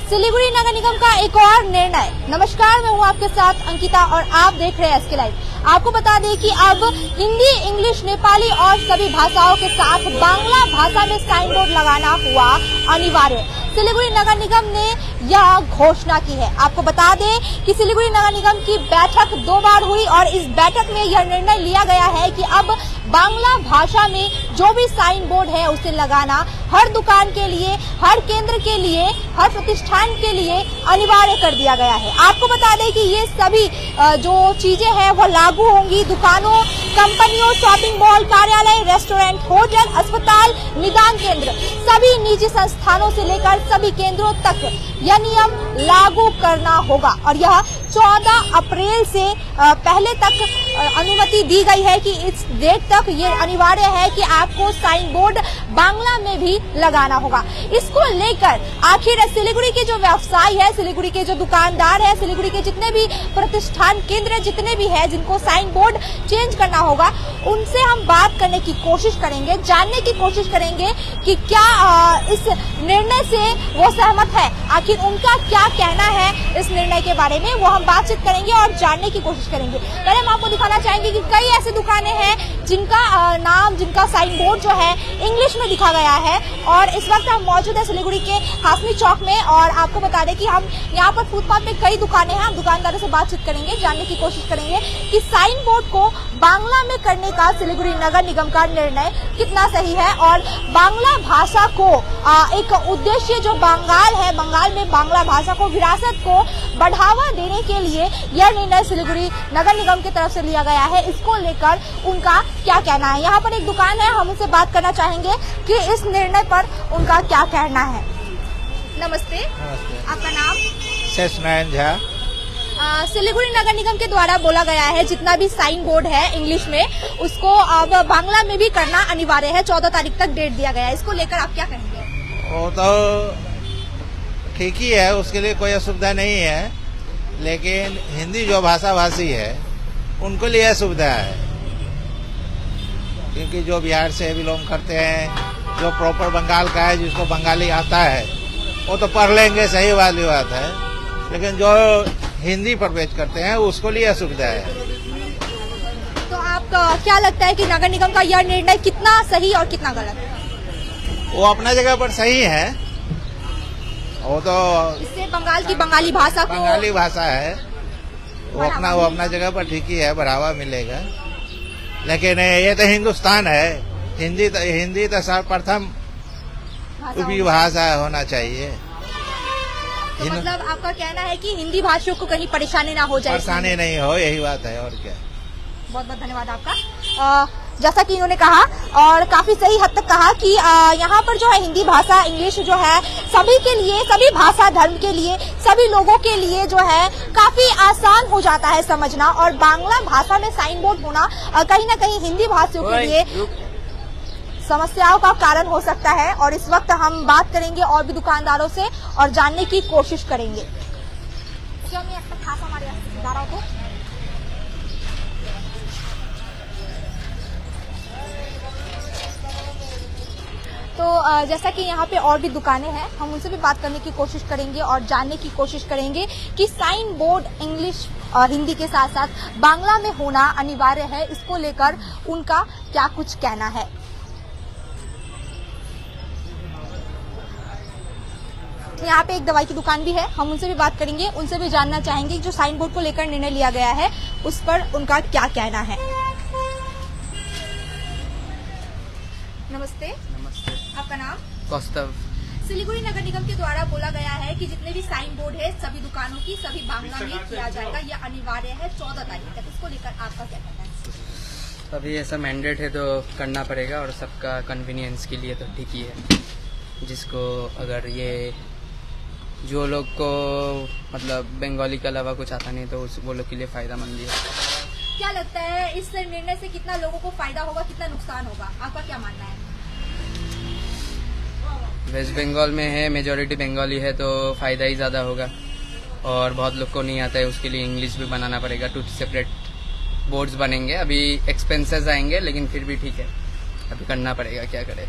सिलीगुड़ी नगर निगम का एक और निर्णय। नमस्कार, मैं हूं आपके साथ अंकिता और आप देख रहे हैं एसके लाइव। आपको बता दें कि अब हिंदी, इंग्लिश, नेपाली और सभी भाषाओं के साथ बांग्ला भाषा में साइन बोर्ड लगाना हुआ अनिवार्य। सिलीगुड़ी नगर निगम ने यह घोषणा की है। आपको बता दें कि सिलीगुड़ी नगर निगम की बैठक 2 बार हुई और इस बैठक में यह निर्णय लिया गया है कि अब बांग्ला भाषा में जो भी साइन बोर्ड है उसे लगाना हर दुकान के लिए, हर केंद्र के लिए, हर प्रतिष्ठान के लिए अनिवार्य कर दिया गया है। आपको बता दें कि ये सभी जो चीजें हैं वो लागू होंगी दुकानों, कंपनियों, शॉपिंग मॉल, कार्यालय, रेस्टोरेंट, होटल, अस्पताल, निदान केंद्र, सभी निजी संस्थानों से लेकर सभी केंद्रों तक यह नियम लागू करना होगा और यह 14 अप्रैल से पहले तक अनुमति दी गई है कि इस डेट तक ये अनिवार्य है कि आपको साइन बोर्ड बांग्ला में भी लगाना होगा। इसको लेकर आखिर सिलीगुड़ी के जो व्यवसाय है, सिलीगुड़ी के जो दुकानदार है, सिलीगुड़ी के जितने भी प्रतिष्ठान केंद्र जितने भी है जिनको साइन बोर्ड चेंज करना होगा, उनसे हम बात करने की कोशिश करेंगे, जानने की कोशिश करेंगे कि क्या इस निर्णय से वो सहमत है, आखिर उनका क्या कहना है इस निर्णय के बारे में, वो हम बातचीत करेंगे और जानने की कोशिश करेंगे। पहले हम आपको दिखाना चाहेंगे कि कई ऐसी दुकानें हैं जिनका नाम, जिनका साइन बोर्ड जो है इंग्लिश में लिखा गया है और इस वक्त हम मौजूद है सिलीगुड़ी के हासमी चौक में और आपको बता दें कि हम यहाँ पर फुटपाथ में कई दुकानें हैं। हम दुकानदारों से बातचीत करेंगे, जानने की कोशिश करेंगे कि साइन बोर्ड को बांग्ला में करने का सिलीगुड़ी नगर निगम का निर्णय कितना सही है और बांग्ला भाषा को एक उद्देश्य जो बंगाल है, बंगाल में बांग्ला भाषा को, विरासत को बढ़ावा देने के लिए यह निर्णय सिलीगुड़ी नगर निगम की तरफ से लिया गया है। इसको लेकर उनका क्या कहना है। यहाँ पर एक दुकान है, हम उनसे बात करना चाहेंगे कि इस निर्णय पर उनका क्या कहना है। नमस्ते, आपका नाम? शेष नारायण झा। सिलीगुड़ी नगर निगम के द्वारा बोला गया है जितना भी साइन बोर्ड है इंग्लिश में उसको अब बांग्ला में भी करना अनिवार्य है। 14 तारीख तक डेट दिया गया है। इसको लेकर आप क्या कहेंगे? वो तो ठीक ही है, उसके लिए कोई असुविधा नहीं है, लेकिन हिंदी जो भाषा भाषी है उनको लिए असुविधा है, क्योंकि जो बिहार से बिलोंग करते हैं, जो प्रॉपर बंगाल का है, जिसको बंगाली आता है वो तो पढ़ लेंगे, सही वाली बात है, लेकिन जो हिंदी प्रवेश करते हैं उसको लिए असुविधा है। तो आपका क्या लगता है कि नगर निगम का यह निर्णय कितना सही और कितना गलत है? वो अपना जगह पर सही है, वो तो इससे बंगाल की बंगाली भाषा को, बंगाली भाषा है, वो अपना जगह पर ठीक ही है, बढ़ावा मिलेगा। लेकिन ये तो हिंदुस्तान है, हिंदी तो सर्वप्रथम उपभाषा होना चाहिए। तो मतलब आपका कहना है कि हिंदी भाषियों को कहीं परेशानी ना हो जाए, परेशानी नहीं हो, यही बात है और क्या। बहुत बहुत धन्यवाद आपका। जैसा कि इन्होंने कहा और काफी सही हद तक कहा कि यहाँ पर जो है हिंदी भाषा, इंग्लिश जो है सभी के लिए, सभी भाषा धर्म के लिए, सभी लोगों के लिए जो है काफी आसान हो जाता है समझना और बांग्ला भाषा में साइन बोर्ड होना कहीं ना कहीं हिंदी भाषियों के लिए समस्याओं का कारण हो सकता है। और इस वक्त हम बात करेंगे और भी दुकानदारों से और जानने की कोशिश करेंगे। तो जैसा कि यहाँ पे और भी दुकानें हैं, हम उनसे भी बात करने की कोशिश करेंगे और जानने की कोशिश करेंगे कि साइन बोर्ड इंग्लिश और हिंदी के साथ साथ बांग्ला में होना अनिवार्य है। इसको लेकर उनका क्या कुछ कहना है। यहाँ पे एक दवाई की दुकान भी है, हम उनसे भी बात करेंगे, उनसे भी जानना चाहेंगे जो साइन बोर्ड को लेकर निर्णय लिया गया है उस पर उनका क्या कहना है। नमस्ते। नमस्ते। आपका नाम? कौस्तव। सिलीगुड़ी नगर निगम के द्वारा बोला गया है कि जितने भी साइन बोर्ड है सभी दुकानों की सभी बांग्ला में किया जाएगा, यह अनिवार्य है 14 तारीख तक। इसको लेकर आपका क्या कहना है? अभी ऐसा मैंडेट है तो करना पड़ेगा और सबका कन्वीनियंस के लिए तो ठीक ही है। जिसको अगर ये जो लोग को मतलब बंगाली के अलावा कुछ आता नहीं तो वो लोग के लिए फायदेमंद है। क्या लगता है इस निर्णय से कितना लोगों को फायदा होगा, कितना नुकसान होगा, आपका क्या मानना है? वेस्ट बंगाल में है, मेजॉरिटी बंगाली है तो फायदा ही ज़्यादा होगा और बहुत लोग को नहीं आता है, उसके लिए इंग्लिश भी बनाना पड़ेगा। 2 सेपरेट बोर्ड्स बनेंगे, अभी एक्सपेंसेस आएंगे लेकिन फिर भी ठीक है, अभी करना पड़ेगा, क्या करें।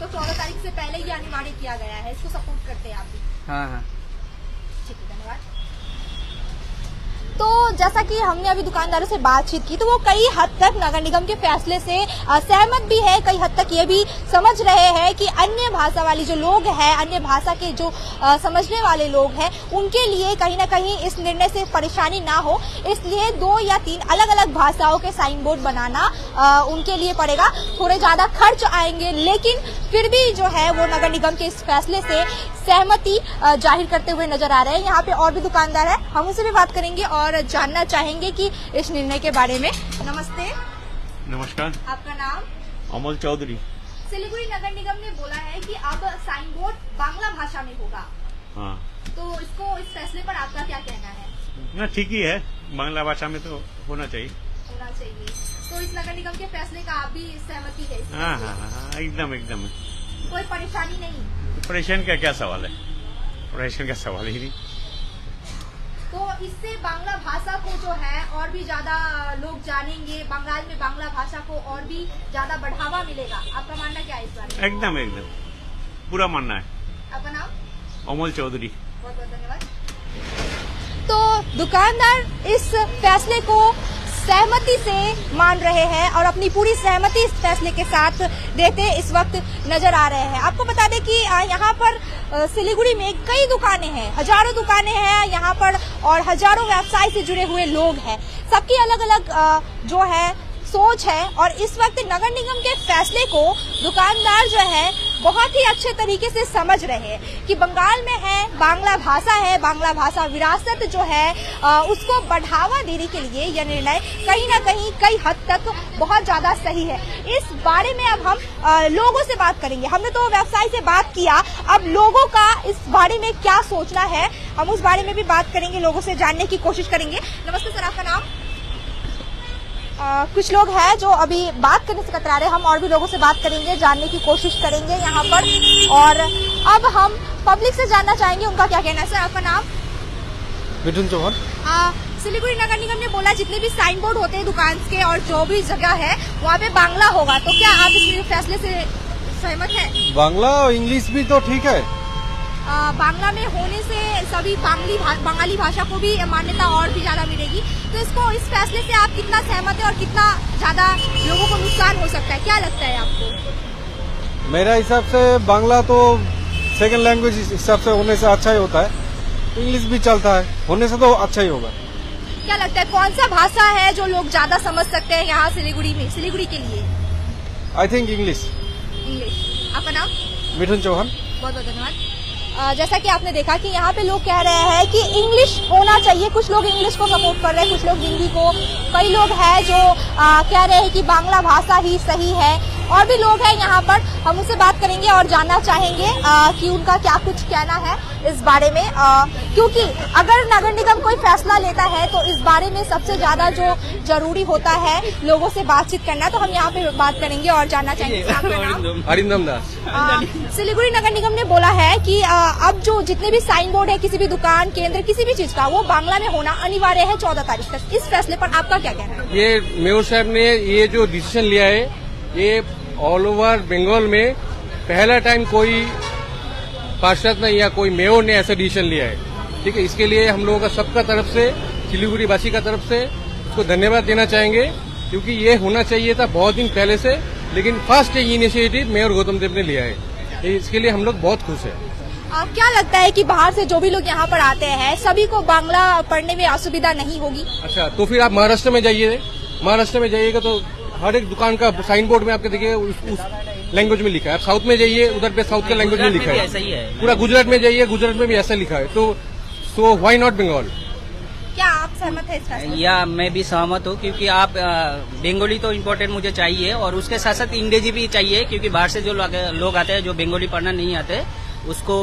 तो 14 तारीख से पहले ये अनिवार्य किया गया है, इसको सपोर्ट करते हैं आप भी? हाँ हाँ। बातचीत की, धन्यवाद। तो जैसा कि हमने अभी दुकानदारों से बातचीत की तो वो कई हद तक नगर निगम के फैसले से सहमत भी है, कई हद तक ये भी समझ रहे हैं कि अन्य भाषा वाली जो लोग हैं, अन्य भाषा के जो समझने वाले लोग हैं, उनके लिए कहीं ना कहीं इस निर्णय से परेशानी ना हो, इसलिए 2 या 3 अलग अलग भाषाओं के साइन बोर्ड बनाना उनके लिए पड़ेगा। थोड़े ज्यादा खर्च आएंगे, लेकिन फिर भी जो है वो नगर निगम के इस फैसले से सहमति जाहिर करते हुए नजर आ रहे हैं। यहाँ पे और भी दुकानदार है, हम उनसे भी बात करेंगे और जानना चाहेंगे कि इस निर्णय के बारे में। नमस्ते। नमस्कार। आपका नाम? अमोल चौधरी। सिलीगुड़ी नगर निगम ने बोला है कि अब साइन बोर्ड बांग्ला भाषा में होगा, हाँ, तो इस फैसले पर आपका क्या कहना है? ना ठीक ही है, बांग्ला भाषा में तो होना चाहिए। तो इस नगर निगम के फैसले का आप भी सहमति है? हाँ हाँ हाँ, एकदम एकदम। कोई परेशानी नहीं? परेशान का क्या सवाल है, परेशान का सवाल ही नहीं। तो इससे बांग्ला भाषा को जो है और भी ज्यादा लोग जानेंगे, बंगाल में बांग्ला भाषा को और भी ज्यादा बढ़ावा मिलेगा। आपका मानना क्या है इस बारे में? एकदम एकदम पूरा मानना है। आपका नाम? अमोल चौधरी। बहुत बहुत धन्यवाद। तो दुकानदार इस फैसले को सहमति से मान रहे हैं और अपनी पूरी सहमति इस फैसले के साथ देते इस वक्त नजर आ रहे हैं। आपको बता दें कि यहाँ पर सिलीगुड़ी में कई दुकानें हैं, हजारों दुकानें हैं यहाँ पर और हजारों व्यवसाय से जुड़े हुए लोग हैं। सबकी अलग अलग जो है सोच है और इस वक्त नगर निगम के फैसले को दुकानदार जो है बहुत ही अच्छे तरीके से समझ रहे हैं कि बंगाल में है बांग्ला भाषा विरासत जो है उसको बढ़ावा देने के लिए यह निर्णय कहीं ना कहीं कई हद तक बहुत ज्यादा सही है। इस बारे में अब हम लोगों से बात करेंगे। हमने तो व्यवसाय से बात किया, अब लोगों का इस बारे में क्या सोचना है हम उस बारे में भी बात करेंगे, लोगों से जानने की कोशिश करेंगे। नमस्ते सर, आपका नाम? कुछ लोग हैं जो अभी बात करने से कतरा रहे हैं, हम और भी लोगों से बात करेंगे, जानने की कोशिश करेंगे यहाँ पर। और अब हम पब्लिक से जानना चाहेंगे उनका क्या कहना है। सर, आपका नाम? मिथुन चौहान। सिलीगुड़ी नगर निगम ने बोला जितने भी साइन बोर्ड होते हैं दुकान के और जो भी जगह है वहाँ पे बांग्ला होगा, तो क्या आप इस फैसले से सहमत है? बांग्ला और इंग्लिश भी तो ठीक है। बांग्ला में होने से सभी बंगाली भाषा को भी मान्यता और भी ज्यादा मिलेगी, तो इसको इस फैसले से आप कितना सहमत है और कितना ज्यादा लोगों को नुकसान हो सकता है, क्या लगता है आपको? मेरा हिसाब से बांग्ला तो सेकंड लैंग्वेज हिसाब से होने से अच्छा ही होता है, इंग्लिश भी चलता है, होने से तो अच्छा ही होगा। क्या लगता है कौन सा भाषा है जो लोग ज्यादा समझ सकते हैं यहाँ सिलीगुड़ी में, सिलीगुड़ी के लिए? I think English. आपका नाम? मिथुन चौहान। बहुत बहुत धन्यवाद। जैसा कि आपने देखा कि यहाँ पे लोग कह रहे हैं कि इंग्लिश होना चाहिए, कुछ लोग इंग्लिश को सपोर्ट कर रहे हैं, कुछ लोग हिंदी को, कई लोग हैं जो कह रहे हैं कि बांग्ला भाषा ही सही है, और भी लोग हैं यहाँ पर, हम उनसे बात करेंगे और जानना चाहेंगे कि उनका क्या कुछ कहना है इस बारे में, क्योंकि अगर नगर निगम कोई फैसला लेता है तो इस बारे में सबसे ज्यादा जो जरूरी होता है लोगों से बातचीत करना, तो हम यहाँ पे बात करेंगे और जानना चाहेंगे। अरिंदम दास। सिलीगुड़ी नगर निगम ने बोला है कि अब जो जितने भी साइन बोर्ड है किसी भी दुकान केंद्र किसी भी चीज का, वो बांग्ला में होना अनिवार्य है 14 तारीख तक। इस फैसले पर आपका क्या कहना है? ये मेयर साहब ने ये जो डिसीजन लिया है, ये ऑल ओवर बंगाल में पहला टाइम कोई पार्षद ने या कोई मेयर ने ऐसा डिसीजन लिया है। ठीक है, इसके लिए हम लोगों का सबका तरफ से, सिलीगुड़ी वासी का तरफ से उसको धन्यवाद देना चाहेंगे, क्योंकि ये होना चाहिए था बहुत दिन पहले से, लेकिन फर्स्ट ये इनिशिएटिव मेयर गौतम देव ने लिया है, इसके लिए हम लोग बहुत खुश हैं। क्या लगता है कि बाहर से जो भी लोग यहाँ पर आते हैं सभी को बांग्ला पढ़ने में असुविधा नहीं होगी? अच्छा, तो फिर आप महाराष्ट्र में जाइए, महाराष्ट्र में जाइएगा तो हर एक दुकान का साइन बोर्ड में आपके देखिए उस लैंग्वेज में लिखा है। आप साउथ में जाइए, उधर पे साउथ के लैंग्वेज में लिखा है, ऐसा ही है। पूरा गुजरात में जाइए, गुजरात में भी ऐसा लिखा है, तो सो व्हाई नॉट बंगाल? क्या आप सहमत है इस फैसले से? या मैं भी सहमत हूँ, क्योंकि आप बंगाली तो इम्पोर्टेंट मुझे चाहिए और उसके साथ साथ अंग्रेजी भी चाहिए, क्योंकि बाहर से जो लोग आते हैं जो बंगाली पढ़ना नहीं आते उसको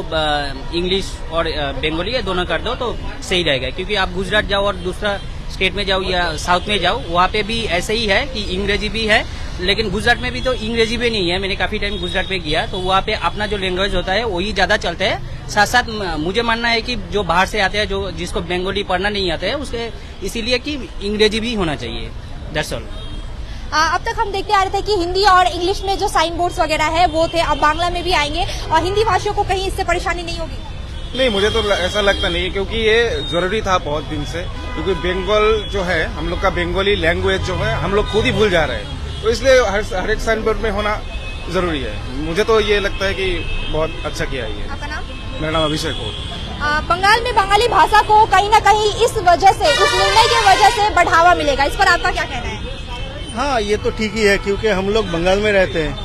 इंग्लिश और बंगाली ये दोनों कर दो तो सही रहेगा। क्योंकि आप गुजरात जाओ और दूसरा स्टेट में जाओ या साउथ में जाओ, वहाँ पे भी ऐसे ही है कि अंग्रेजी भी है, लेकिन गुजरात में भी तो अंग्रेजी भी नहीं है। मैंने काफी टाइम गुजरात में गया तो वहाँ पे अपना जो लैंग्वेज होता है वही ज्यादा चलते हैं। साथ साथ मुझे मानना है कि जो बाहर से आते हैं, जो जिसको बंगाली पढ़ना नहीं आता है, उसके इसीलिए कि अंग्रेजी भी होना चाहिए। That's all. अब तक हम देखते आ रहे थे कि हिंदी और इंग्लिश में जो साइन बोर्ड्स वगैरह है वो थे, अब बांग्ला में भी आएंगे और हिंदी भाषियों को कहीं इससे परेशानी नहीं होगी? नहीं, मुझे तो ऐसा लगता नहीं है, क्योंकि ये जरूरी था बहुत दिन से, क्योंकि बंगाल जो है हम लोग का बंगाली लैंग्वेज जो है हम लोग खुद ही भूल जा रहे हैं, तो इसलिए हर एक साइन बोर्ड में होना जरूरी है। मुझे तो ये लगता है कि बहुत अच्छा किया है ये। आपका नाम? मेरा नाम अभिषेक हो। बंगाल में बंगाली भाषा को कहीं ना कहीं इस वजह से, इस निर्णय की वजह से बढ़ावा मिलेगा, इस पर आपका क्या कहना है? हाँ, ये तो ठीक ही है, क्योंकि हम लोग बंगाल में रहते हैं,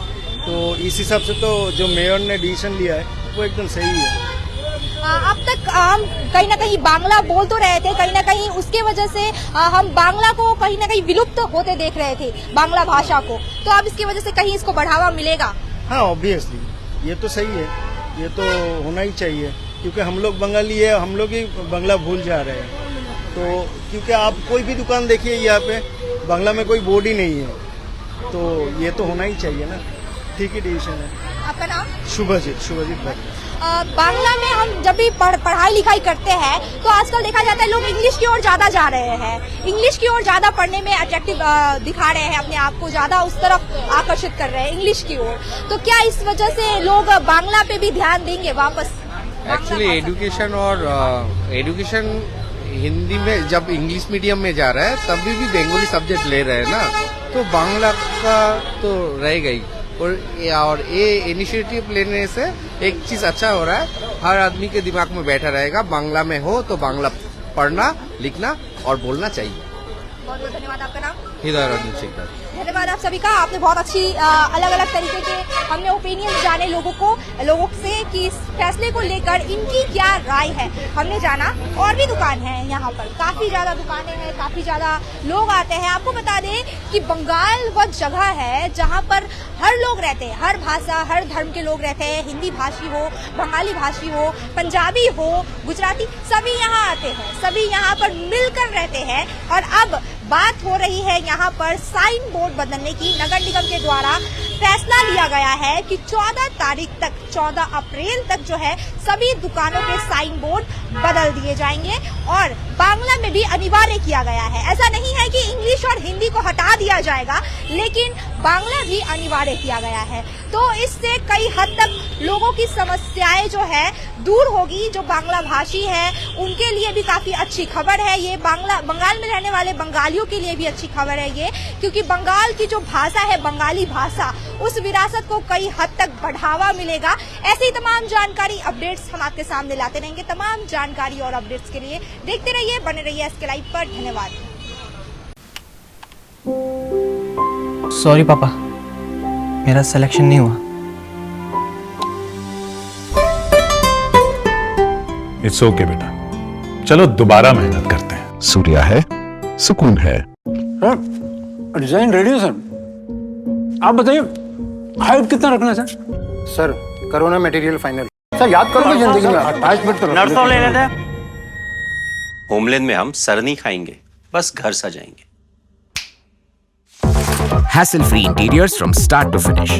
तो इस हिसाब से तो जो मेयर ने डिसीजन लिया है वो एकदम सही है। अब तक हम कहीं ना कहीं बांग्ला बोल तो रहे थे, कहीं ना कहीं उसके वजह से हम बांग्ला को कहीं ना कहीं विलुप्त होते देख रहे थे, बांग्ला भाषा को, तो अब इसकी वजह से कहीं इसको बढ़ावा मिलेगा? हाँ, ऑब्वियसली ये तो सही है, ये तो होना ही चाहिए, क्योंकि हम लोग बंगाली है, हम लोग ही बांग्ला भूल जा रहे हैं। तो क्योंकि आप कोई भी दुकान देखिए यहाँ पे बांग्ला में कोई बोर्ड ही नहीं है, तो ये तो होना ही चाहिए ना। ठीक ही डिसीजन है। आपका नाम? शुभजीत भट्ट। बांग्ला में हम जब भी पढ़ाई लिखाई करते हैं तो आजकल देखा जाता है लोग इंग्लिश की ओर ज्यादा जा रहे हैं, इंग्लिश की ओर ज्यादा पढ़ने में अट्रैक्टिव दिखा रहे हैं, अपने आप को ज्यादा उस तरफ आकर्षित कर रहे हैं इंग्लिश की ओर। तो क्या इस वजह से लोग बांग्ला पे भी ध्यान देंगे वापस? एक्चुअली एजुकेशन हिंदी में जब इंग्लिश मीडियम में जा रहा है तभी भी बंगाली सब्जेक्ट ले रहे हैं ना, तो बांग्ला का तो रहेगा ही। और ये इनिशिएटिव लेने से एक चीज अच्छा हो रहा है, हर आदमी के दिमाग में बैठा रहेगा, बांग्ला में हो तो बांग्ला पढ़ना, लिखना और बोलना चाहिए। बहुत बहुत धन्यवाद। आपका नाम? हृदय रंजन सिंह। धन्यवाद आप सभी का। आपने बहुत अच्छी अलग अलग तरीके के हमने ओपिनियन जाने लोगों से कि इस फैसले को लेकर इनकी क्या राय है हमने जाना। और भी दुकान है यहाँ पर, काफी ज्यादा दुकानें हैं, काफी ज्यादा लोग आते हैं। आपको बता दें कि बंगाल वो जगह है जहाँ पर हर लोग रहते हैं, हर भाषा हर धर्म के लोग रहते हैं, हिंदी भाषी हो, बंगाली भाषी हो, पंजाबी हो, गुजराती, सभी यहाँ आते हैं, सभी यहाँ पर मिलकर रहते हैं। और अब बात हो रही है यहाँ पर साइन बोर्ड बदलने की। नगर निगम के द्वारा फैसला लिया गया है कि 14 तारीख तक, 14 अप्रैल तक जो है सभी दुकानों के साइन बोर्ड बदल दिए जाएंगे और बांग्ला में भी अनिवार्य किया गया है। ऐसा नहीं है कि इंग्लिश और हिंदी को हटा दिया जाएगा, लेकिन बांग्ला भी अनिवार्य किया गया है। तो इससे कई हद तक लोगों की समस्याएं जो है दूर होगी। जो बांग्ला भाषी है उनके लिए भी काफी अच्छी खबर है ये। बंगाल में रहने वाले बंगालियों के लिए भी अच्छी खबर है ये, क्योंकि बंगाल की जो भाषा है बंगाली भाषा, उस विरासत को कई हद तक बढ़ावा मिलेगा। ऐसी तमाम जानकारी अपडेट्स हम आपके सामने लाते रहेंगे। तमाम जानकारी और अपडेट्स के लिए देखते रहिए, बने रहिए SK लाइव पर। धन्यवाद। सॉरी पापा, मेरा सिलेक्शन नहीं हुआ। इट्स ओके बेटा, चलो दोबारा मेहनत करते हैं। सूर्या है, सुकून है। डिजाइन रेडी है सर, आप बताइए हाइट कितना रखना है sir? Sir corona material final. Sir याद करोगे जिंदगी में अटैचमेंट तो नर्सों ले लेते हैं। होमलैंड में हम सर नहीं खाएंगे, बस घर सजाएंगे। Hassle-free interiors from start to finish.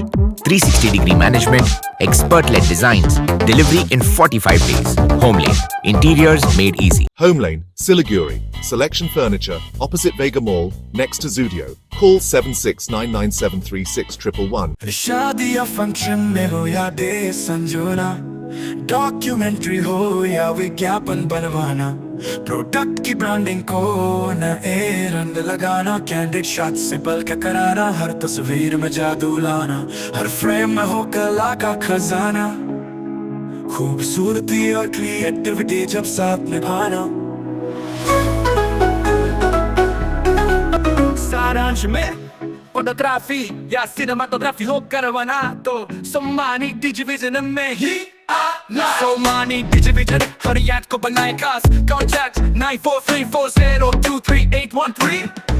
360-degree management, expert-led designs, delivery in 45 days. Homelane, interiors made easy. Homelane, Siliguri, Selection Furniture, opposite Vega Mall, next to Zudio. Call 7699736111. शादी या फंक्शन में हो या डे संजोना, डॉक्यूमेंट्री हो या विज्ञापन बनवाना, product की ब्रांडिंग को नए रंग लगाना, कैंडिड शॉट से बल्कि कराना, हर तस्वीर में जादू लाना, हर फ्रेम में हो कला का खजाना, खूबसूरती और क्रिएटिविटी जब साथ निभाना। सारांश में फोटोग्राफी या सिनेमाटोग्राफी हो करवाना तो सोमानी डिजिविजन में ही आना। सोमानी डिजिविजन हर याद को बनाए खास। कॉन्टैक्ट 9434023813।